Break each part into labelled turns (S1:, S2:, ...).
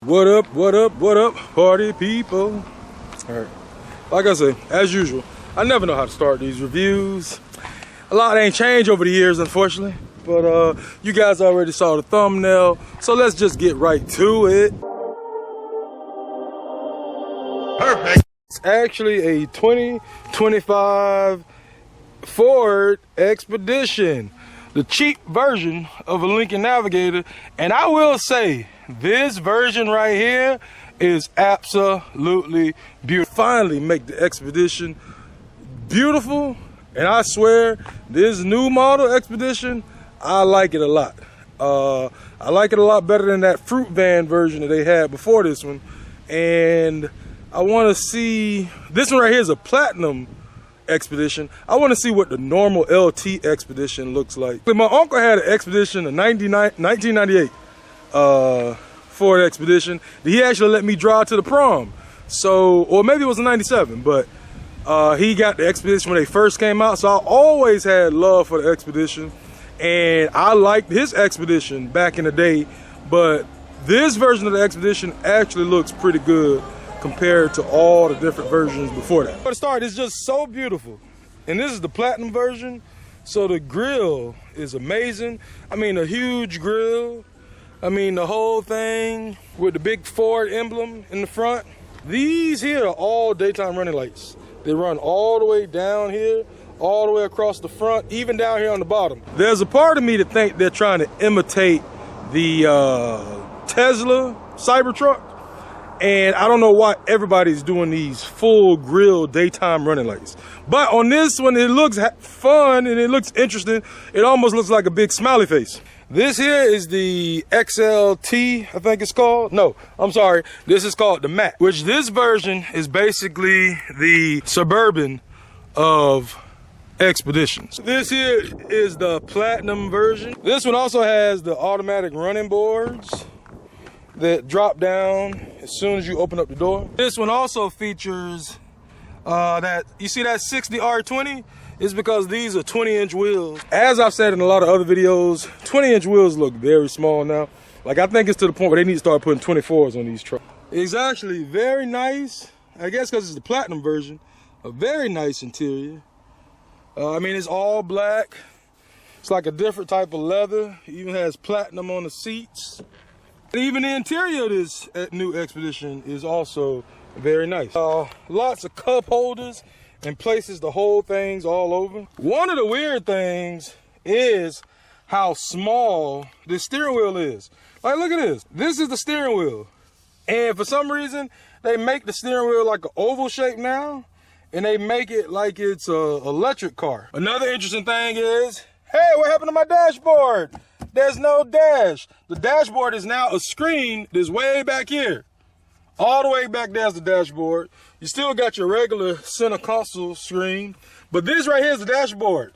S1: What up, party people? All right, like I say, as usual, I never know how to start these reviews. A lot ain't changed over the years, unfortunately, but you guys already saw the thumbnail, so let's just get right to it. Perfect. It's actually a 2025 Ford Expedition, the cheap version of a Lincoln Navigator, and I will say this version right here is absolutely beautiful. Finally make the Expedition beautiful, and I swear this new model Expedition, I like it a lot. I like it a lot better than that fruit van version that they had before this one, and I want to see, this one right here is a platinum Expedition. I want to see what the normal LT Expedition looks like. My uncle had an Expedition, a 1998 Ford Expedition. He actually let me drive to the prom. So, or maybe it was a 97, but he got the Expedition when they first came out. So I always had love for the Expedition, and I liked his Expedition back in the day, but this version of the Expedition actually looks pretty good compared to all the different versions before that. For the start, it's just so beautiful. And this is the platinum version, so the grille is amazing. I mean, a huge grille. I mean, the whole thing with the big Ford emblem in the front. These here are all daytime running lights. They run all the way down here, all the way across the front, even down here on the bottom. There's a part of me that think they're trying to imitate the Tesla Cybertruck. And I don't know why everybody's doing these full grille daytime running lights. But on this one, it looks fun and it looks interesting. It almost looks like a big smiley face. This here is the XLT, I think it's called. No, I'm sorry. This is called the Matte, which this version is basically the Suburban of Expeditions. This here is the platinum version. This one also has the automatic running boards that drop down as soon as you open up the door. This one also features that, you see that 60R20? It's because these are 20-inch wheels. As I've said in a lot of other videos, 20-inch wheels look very small now. Like, I think it's to the point where they need to start putting 24s on these trucks. It's actually very nice. I guess because it's the platinum version. A very nice interior. I mean, it's all black. It's like a different type of leather. It even has platinum on the seats. Even the interior of this new Expedition is also very nice. Lots of cup holders and places to hold things all over. One of the weird things is how small this steering wheel is. Like, look at this. This is the steering wheel. And for some reason, they make the steering wheel like an oval shape now, and they make it like it's an electric car. Another interesting thing is, hey, what happened to my dashboard? There's no dash. The dashboard is now a screen that's way back here. All the way back there's the dashboard. You still got your regular center console screen, but this right here is the dashboard.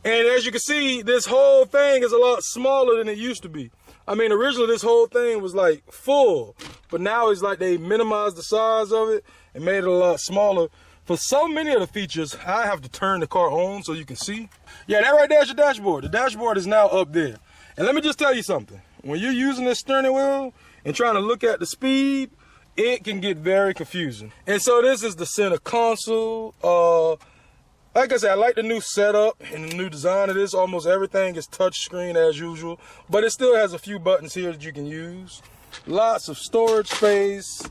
S1: And as you can see, this whole thing is a lot smaller than it used to be. I mean, originally this whole thing was like full, but now it's like they minimized the size of it and made it a lot smaller. For so many of the features, I have to turn the car on so you can see. Yeah, that right there is your dashboard. The dashboard is now up there. And let me just tell you something. When you're using this steering wheel and trying to look at the speed, it can get very confusing. And so this is the center console. Like I said, I like the new setup and the new design of this. Almost everything is touchscreen as usual, but it still has a few buttons here that you can use. Lots of storage space,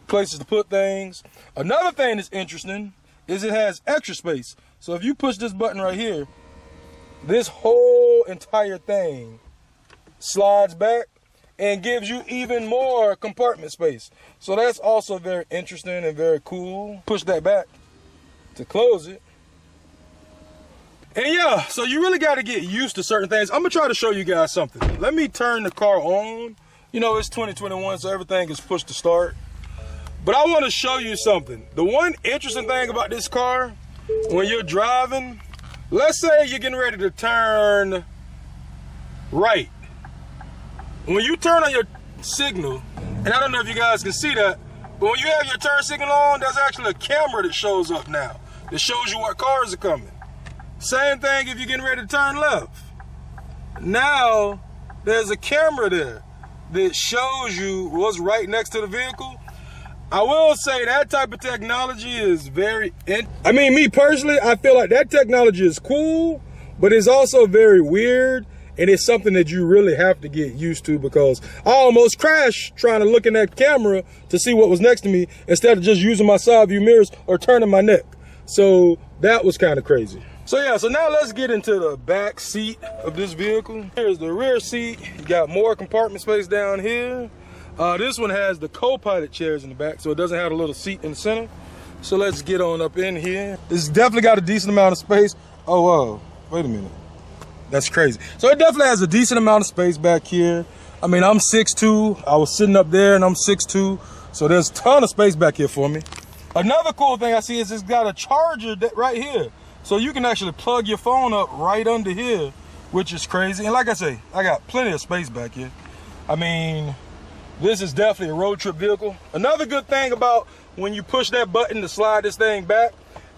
S1: places to put things. Another thing that's interesting is it has extra space. So if you push this button right here, this whole entire thing slides back and gives you even more compartment space. So that's also very interesting and very cool. Push that back to close it. And yeah, so you really got to get used to certain things. I'm gonna try to show you guys something. Let me turn the car on. You know, it's 2021, so everything is pushed to start. But I want to show you something. The one interesting thing about this car, when you're driving, let's say you're getting ready to turn right. When you turn on your signal, and I don't know if you guys can see that, but when you have your turn signal on, there's actually a camera that shows up now that shows you what cars are coming. Same thing if you're getting ready to turn left. Now, there's a camera there that shows you what's right next to the vehicle. I will say that type of technology is I mean, me personally, I feel like that technology is cool, but it's also very weird, and it's something that you really have to get used to, because I almost crashed trying to look in that camera to see what was next to me instead of just using my side view mirrors or turning my neck. So that was kind of crazy. So yeah, so now let's get into the back seat of this vehicle. Here's the rear seat. You got more compartment space down here. This one has the co-pilot chairs in the back, so it doesn't have a little seat in the center. So let's get on up in here. It's definitely got a decent amount of space. Oh, whoa, wait a minute. That's crazy. So it definitely has a decent amount of space back here. I mean, I'm 6'2". I was sitting up there and I'm 6'2". So there's a ton of space back here for me. Another cool thing I see is it's got a charger right here. So you can actually plug your phone up right under here, which is crazy. And like I say, I got plenty of space back here. I mean, this is definitely a road trip vehicle. Another good thing about when you push that button to slide this thing back,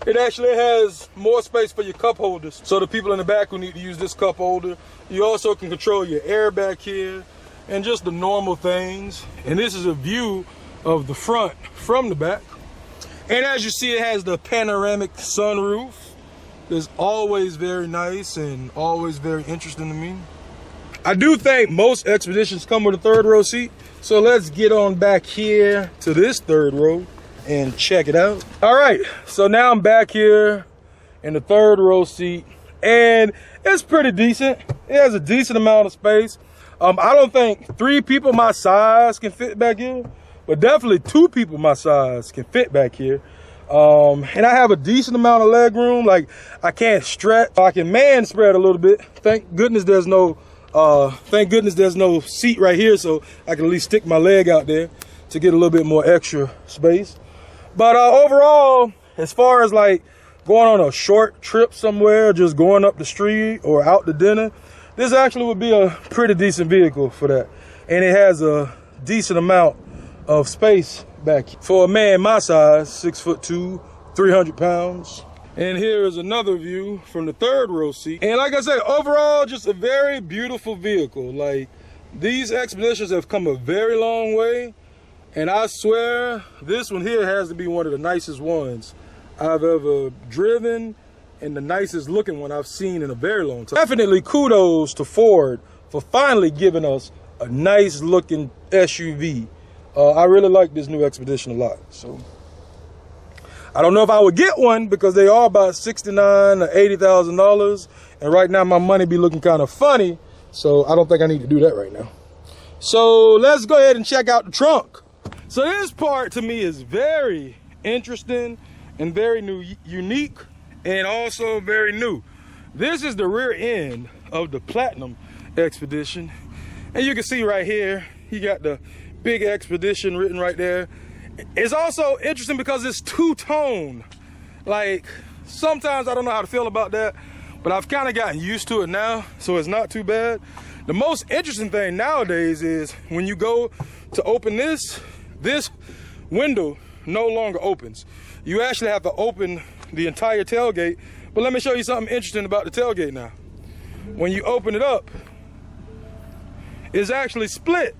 S1: it actually has more space for your cup holders. So the people in the back who need to use this cup holder, you also can control your air back here and just the normal things. And this is a view of the front from the back. And as you see, it has the panoramic sunroof. It's always very nice and always very interesting to me. I do think most Expeditions come with a third row seat. So let's get on back here to this third row and check it out. All right, so now I'm back here in the third row seat, and it's pretty decent. It has a decent amount of space. I don't think 3 people my size can fit back here, but definitely 2 people my size can fit back here. And I have a decent amount of leg room. Like, I can't stretch. I can man spread a little bit. Thank goodness there's no seat right here, so I can at least stick my leg out there to get a little bit more extra space. But overall, as far as like going on a short trip somewhere, just going up the street or out to dinner, this actually would be a pretty decent vehicle for that. And it has a decent amount of space back for a man my size, 6'2", 300 pounds. And here is another view from the third row seat. And like I said, overall, just a very beautiful vehicle. Like, these Expeditions have come a very long way. And I swear, this one here has to be one of the nicest ones I've ever driven, and the nicest looking one I've seen in a very long time. Definitely kudos to Ford for finally giving us a nice looking SUV. I really like this new Expedition a lot. So I don't know if I would get one, because they are about $69,000 to $80,000, and right now my money be looking kind of funny, so I don't think I need to do that right now. So let's go ahead and check out the trunk. So this part to me is very interesting and very unique, and also very new. This is the rear end of the Platinum Expedition, and you can see right here, you got the big Expedition written right there. It's also interesting because it's two-tone. Like, sometimes I don't know how to feel about that, but I've kind of gotten used to it now, so it's not too bad. The most interesting thing nowadays is when you go to open this window no longer opens. You actually have to open the entire tailgate. But let me show you something interesting about the tailgate now. When you open it up, it's actually split.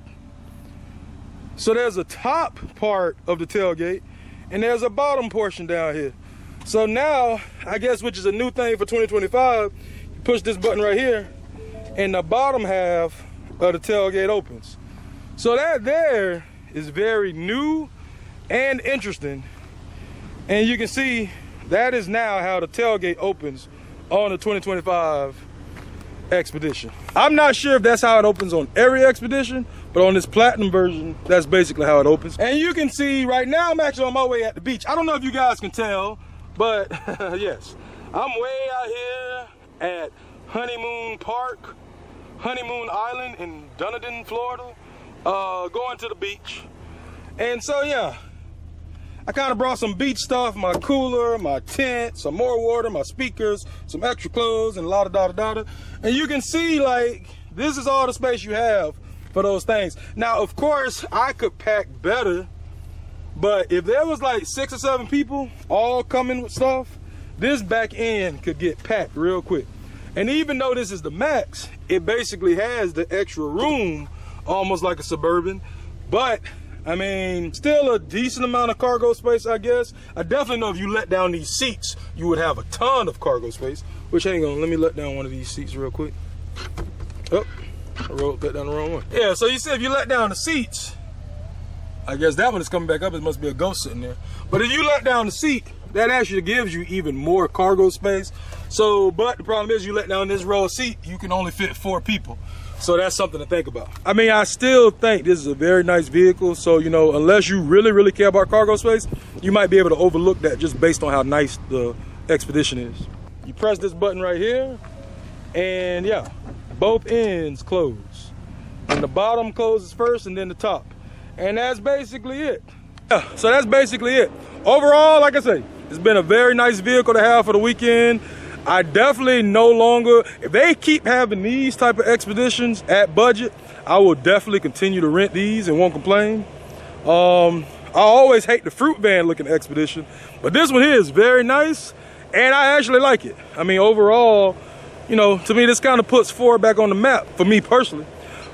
S1: So there's a top part of the tailgate and there's a bottom portion down here. So now, I guess, which is a new thing for 2025, you push this button right here and the bottom half of the tailgate opens. So that there is very new and interesting. And you can see that is now how the tailgate opens on the 2025 Expedition. I'm not sure if that's how it opens on every Expedition, but on this Platinum version, that's basically how it opens. And you can see right now, I'm actually on my way at the beach. I don't know if you guys can tell, but yes, I'm way out here at Honeymoon Island in Dunedin, Florida, going to the beach. And so yeah, I kind of brought some beach stuff, my cooler, my tent, some more water, my speakers, some extra clothes, and a lot of da-da-da-da. And you can see, like, this is all the space you have for those things. Now, of course, I could pack better, but if there was like 6 or 7 people all coming with stuff, this back end could get packed real quick. And even though this is the Max, it basically has the extra room almost like a Suburban. But I mean, still a decent amount of cargo space, I guess. I definitely know if you let down these seats, you would have a ton of cargo space. Which, hang on, let me let down one of these seats real quick. Oh, I let down the wrong one. Yeah, so you see if you let down the seats, I guess that one is coming back up. It must be a ghost sitting there. But if you let down the seat, that actually gives you even more cargo space. So, but the problem is you let down this row of seat, you can only fit 4 people. So that's something to think about. I mean, I still think this is a very nice vehicle. So, you know, unless you really, really care about cargo space, you might be able to overlook that just based on how nice the Expedition is. You press this button right here, and yeah, both ends close. And the bottom closes first and then the top. And that's basically it. Yeah, so that's basically it. Overall, like I say, it's been a very nice vehicle to have for the weekend. I definitely no longer, if they keep having these type of Expeditions at budget, I will definitely continue to rent these and won't complain. I always hate the fruit van looking Expedition, but this one here is very nice and I actually like it. I mean, overall, you know, to me, this kind of puts Ford back on the map for me personally.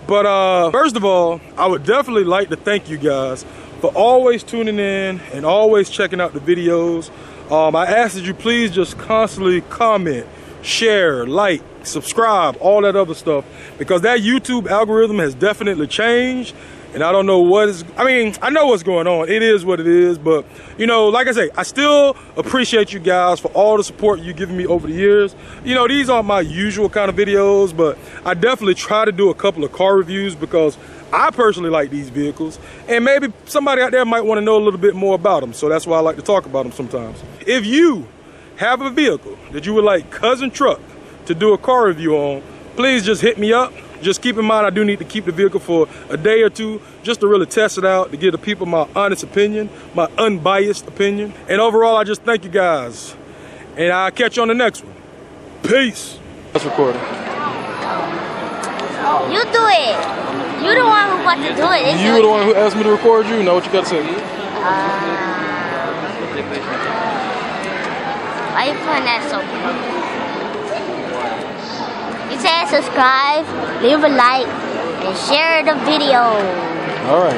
S1: But first of all, I would definitely like to thank you guys for always tuning in and always checking out the videos. I ask that you please just constantly comment, share, like, subscribe, all that other stuff, because that YouTube algorithm has definitely changed. And I don't know what is, I mean, I know what's going on. It is what it is. But, you know, like I say, I still appreciate you guys for all the support you've given me over the years. You know, these aren't my usual kind of videos, but I definitely try to do a couple of car reviews because I personally like these vehicles. And maybe somebody out there might want to know a little bit more about them. So that's why I like to talk about them sometimes. If you have a vehicle that you would like Cuzzintruck to do a car review on, please just hit me up. Just keep in mind, I do need to keep the vehicle for a day or two just to really test it out, to give the people my honest opinion, my unbiased opinion. And overall, I just thank you guys. And I'll catch you on the next one. Peace. That's recording.
S2: You do it. You're the one who wants to do it.
S1: You were the one who asked me to record you? Know what you got to say?
S2: Why are you putting that so quick? You said subscribe, leave a like, and share the video.
S1: All right.